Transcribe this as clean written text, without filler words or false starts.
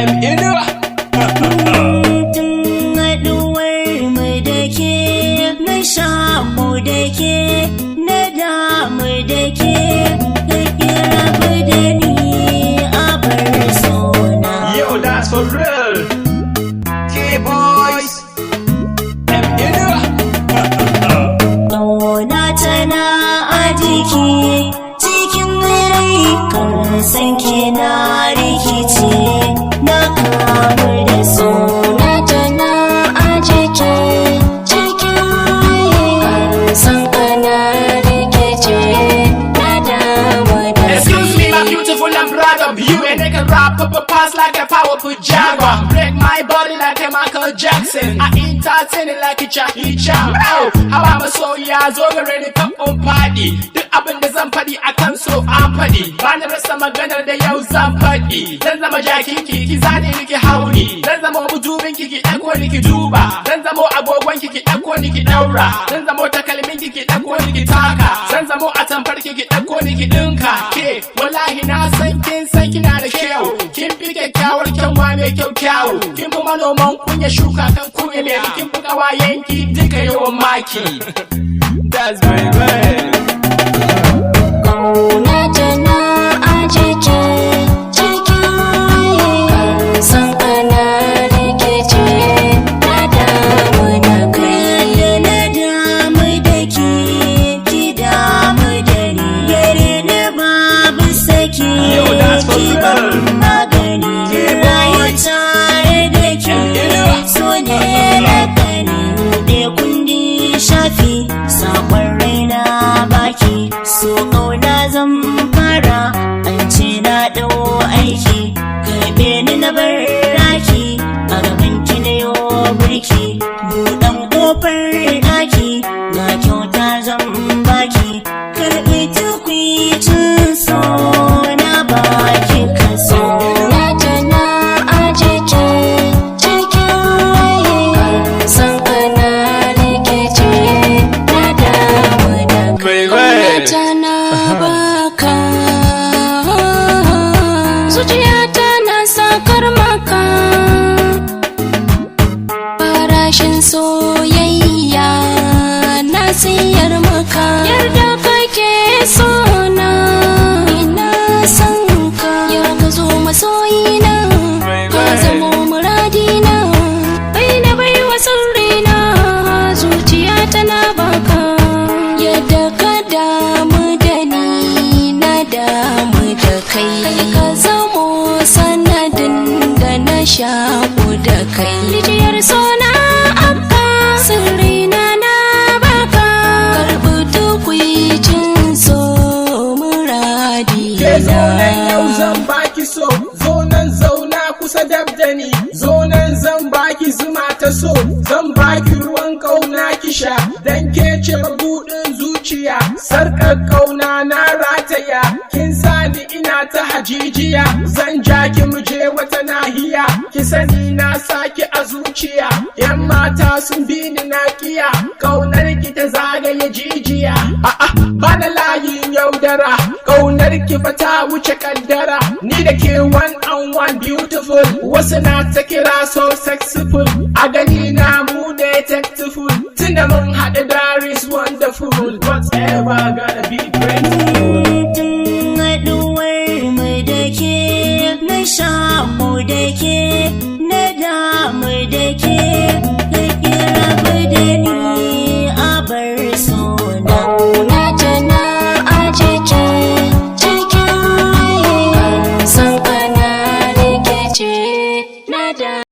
nura. Tun haɗuwar mu da ke na shaƙo da ke na damu da ke ka rabu da ni a bar sona. Yo, that's for real. K-boys. nura. Ƙauna tana a jiki cikin rai kan san kina rikici na kamu da sona tana a jiki cikin rai kan san kana rikici na damu da Excuse me, my beautiful and proud of you. And they can rap up a pass like a powerful jaguar. Break my body like a Michael Jackson. I entertain it like a Jackie Chan. Oh, how about my soul? Yeah, so ready come on party. The abin da zan faɗi akan so an faɗi. Ba na rasa maganar da yau zan faɗi. Zan zama jakin ki zane ni ki hauri. Zan zama mudubin ki ɗauko ni ki duba. Zan zama agogon ki ɗauko ni ki ɗaura. Zan zama takalmin ki ɗauko ni ki taka. Zan zama atamfar ki ɗauko ni ki ɗinka. Ke wallahi na san kin san kina da kyau. Kin fi kyakkyawar kyanwa mai kyau. Kin fi manoman kunya shuka kan kunya mai kin fi kawayen ki duka yawan maki. That's my way. Ƙauna tana a jiki cikin rai kan san kana rikici na damu da kai na damu da ki damu da ni gare ni babu saki Yo, that's for ki real. ban magani rayu tare da ki so ne na gani buɗe kundi shafi saƙon raina baki so ƙauna zan fara an ce na ɗau aiki karɓe ni na bar raki a gaban ki na yo birki buɗan ƙofar ɗaki ga kyauta zan baki karɓi tukwicin so na baki kaso na tana a jiki cikin rai kan san kana rikici na damu da kai tana baka zuciyata na sakar maka farashin soyayya na siyar maka yarda kake so na ina san ka ya ka zo masoyina ka zamo muradina bai na bai wa sirrina zuciya tana baka yadda ka damu da ni na damu da kai ka zamo sanadin da na shaƙu da kai rijiyar sona abba sirrina na baka karɓi tukwicin so muradi Ke zo nan yau zan baki so, zo nan zauna kusa dab da ni, zo nan zan baki zuma ta so, zan baki ruwan kauna ki sha, dan ke ce mabuɗin zuciya, sarƙar kauna na rataya, kin sani ina ta hajijiya, zan ja ki mu je wata nahiya, ki sani na saki a zuciya, yan mata sun bi ni na kiya, kaunar ki ta zagaye jijiya, a'a bana layin yaudara, kaunar ki fa ta wuce kaddara, ni da ke one on one beautiful, wasu na ta kira so sexful, a gani na mu ne tactful, tunda mun haɗu that is wonderful, whatever gonna be